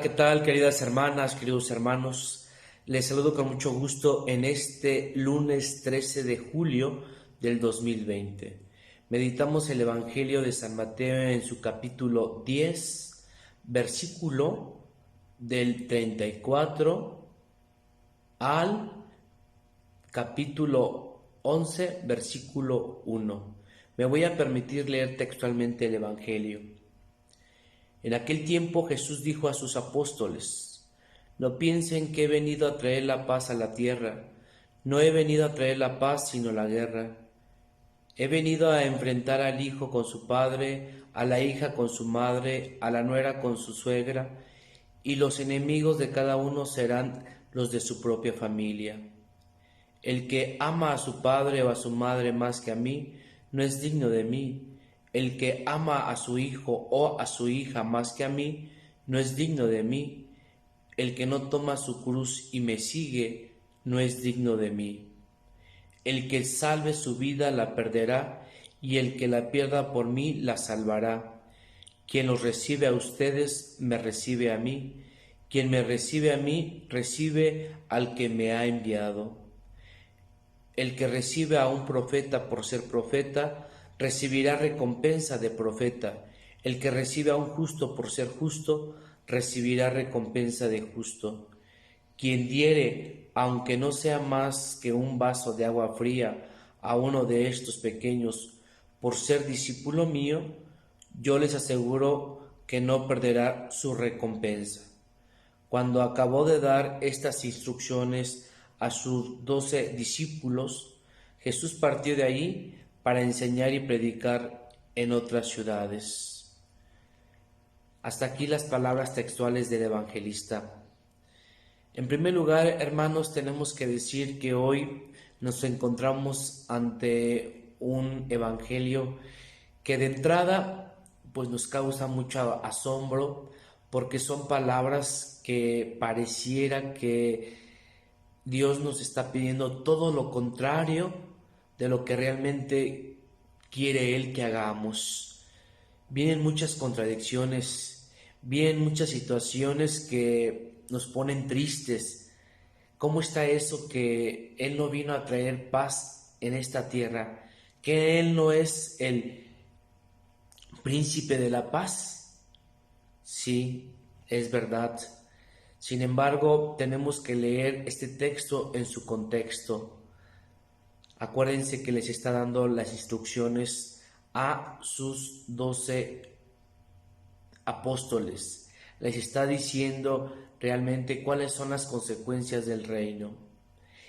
Hola, ¿qué tal, queridas hermanas, queridos hermanos? Les saludo con mucho gusto en este lunes 13 de julio del 2020. Meditamos el Evangelio de San Mateo en su capítulo 10, versículo del 34 al capítulo 11, versículo 1. Me voy a permitir leer textualmente el Evangelio. En aquel tiempo Jesús dijo a sus apóstoles: No piensen que he venido a traer la paz a la tierra. No he venido a traer la paz, sino la guerra. He venido a enfrentar al hijo con su padre, a la hija con su madre, a la nuera con su suegra, y los enemigos de cada uno serán los de su propia familia. El que ama a su padre o a su madre más que a mí, no es digno de mí. El que ama a su hijo o a su hija más que a mí, no es digno de mí. El que no toma su cruz y me sigue, no es digno de mí. El que salve su vida la perderá, y el que la pierda por mí la salvará. Quien los recibe a ustedes, me recibe a mí. Quien me recibe a mí, recibe al que me ha enviado. El que recibe a un profeta por ser profeta, recibirá recompensa de profeta. El que recibe a un justo por ser justo, recibirá recompensa de justo. Quien diere, aunque no sea más que un vaso de agua fría, a uno de estos pequeños, por ser discípulo mío, yo les aseguro que no perderá su recompensa. Cuando acabó de dar estas instrucciones a sus 12 discípulos, Jesús partió de ahí para enseñar y predicar en otras ciudades. Hasta aquí las palabras textuales del evangelista. En primer lugar, hermanos, tenemos que decir que hoy nos encontramos ante un evangelio que de entrada pues nos causa mucho asombro, porque son palabras que pareciera que Dios nos está pidiendo todo lo contrario de lo que realmente quiere Él que hagamos. Vienen muchas contradicciones, vienen muchas situaciones que nos ponen tristes. ¿Cómo está eso que Él no vino a traer paz en esta tierra? Que Él no es el príncipe de la paz. Sí, es verdad. Sin embargo, tenemos que leer este texto en su contexto. Acuérdense que les está dando las instrucciones a sus 12 apóstoles. Les está diciendo realmente cuáles son las consecuencias del reino.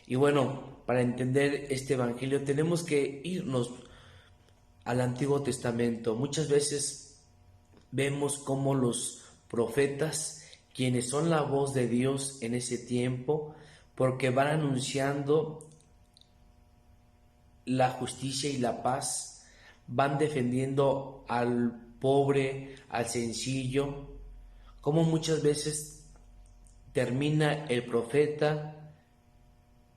Y bueno, para entender este evangelio tenemos que irnos al Antiguo Testamento. Muchas veces vemos cómo los profetas, quienes son la voz de Dios en ese tiempo, porque van anunciando la justicia y la paz, van defendiendo al pobre, al sencillo, como muchas veces termina el profeta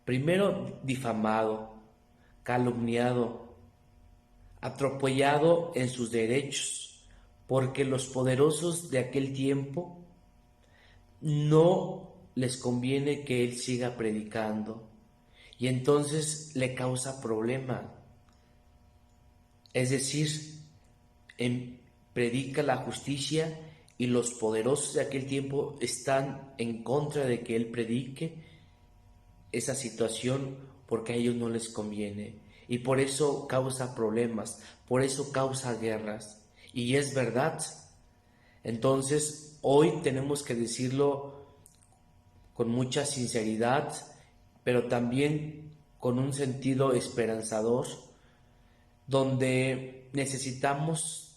primero difamado, calumniado, atropellado en sus derechos, porque los poderosos de aquel tiempo no les conviene que él siga predicando, y entonces le causa problema. Es decir, predica la justicia y los poderosos de aquel tiempo están en contra de que él predique esa situación porque a ellos no les conviene. Y por eso causa problemas, por eso causa guerras. Y es verdad. Entonces, hoy tenemos que decirlo con mucha sinceridad, pero también con un sentido esperanzador, donde necesitamos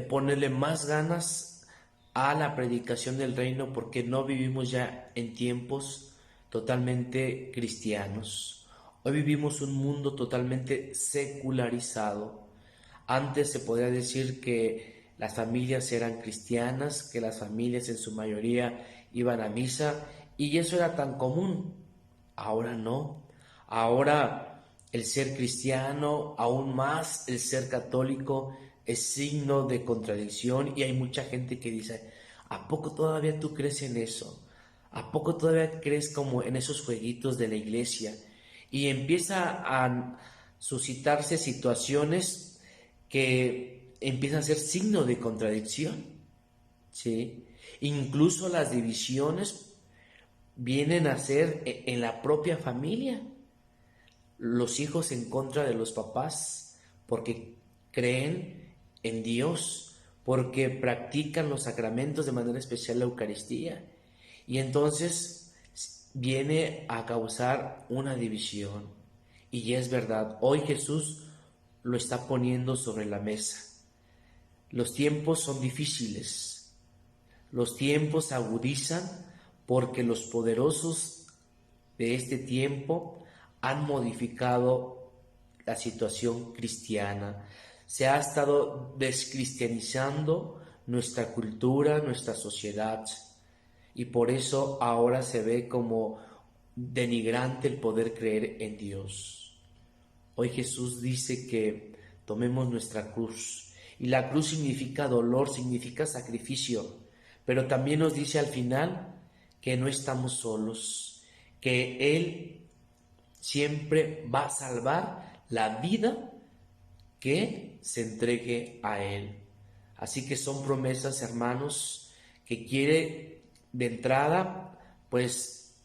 ponerle más ganas a la predicación del reino, porque no vivimos ya en tiempos totalmente cristianos. Hoy vivimos un mundo totalmente secularizado. Antes se podría decir que las familias eran cristianas, que las familias en su mayoría iban a misa y eso era tan común. Ahora no. Ahora el ser cristiano, aún más el ser católico, es signo de contradicción y hay mucha gente que dice: ¿A poco todavía tú crees en eso? ¿A poco todavía crees como en esos jueguitos de la iglesia? Y empieza a suscitarse situaciones que empiezan a ser signo de contradicción, ¿sí? Incluso las divisiones vienen a ser en la propia familia. Los hijos en contra de los papás porque creen en Dios, porque practican los sacramentos, de manera especial la Eucaristía. Y entonces viene a causar una división. Y es verdad, hoy Jesús lo está poniendo sobre la mesa. Los tiempos son difíciles, los tiempos agudizan porque los poderosos de este tiempo han modificado la situación cristiana. Se ha estado descristianizando nuestra cultura, nuestra sociedad, y por eso ahora se ve como denigrante el poder creer en Dios. Hoy Jesús dice que tomemos nuestra cruz, y la cruz significa dolor, significa sacrificio, pero también nos dice al final que no estamos solos, que Él siempre va a salvar la vida que se entregue a Él. Así que son promesas, hermanos, que quiere de entrada, pues,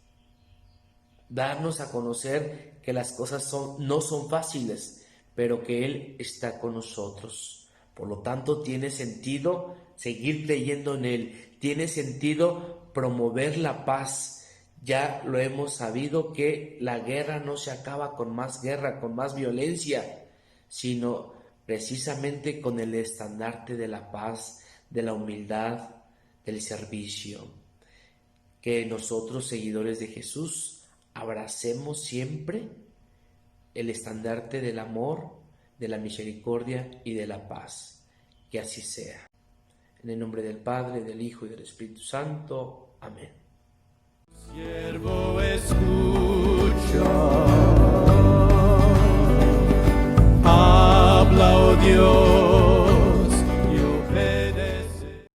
darnos a conocer que las cosas no son fáciles, pero que Él está con nosotros. Por lo tanto, tiene sentido seguir creyendo en Él, tiene sentido promover la paz. Ya lo hemos sabido que la guerra no se acaba con más guerra, con más violencia, sino precisamente con el estandarte de la paz, de la humildad, del servicio. Que nosotros, seguidores de Jesús, abracemos siempre el estandarte del amor, de la misericordia y de la paz. Que así sea. En el nombre del Padre, del Hijo y del Espíritu Santo. Amén. Siervo escucha, habla, oh Dios.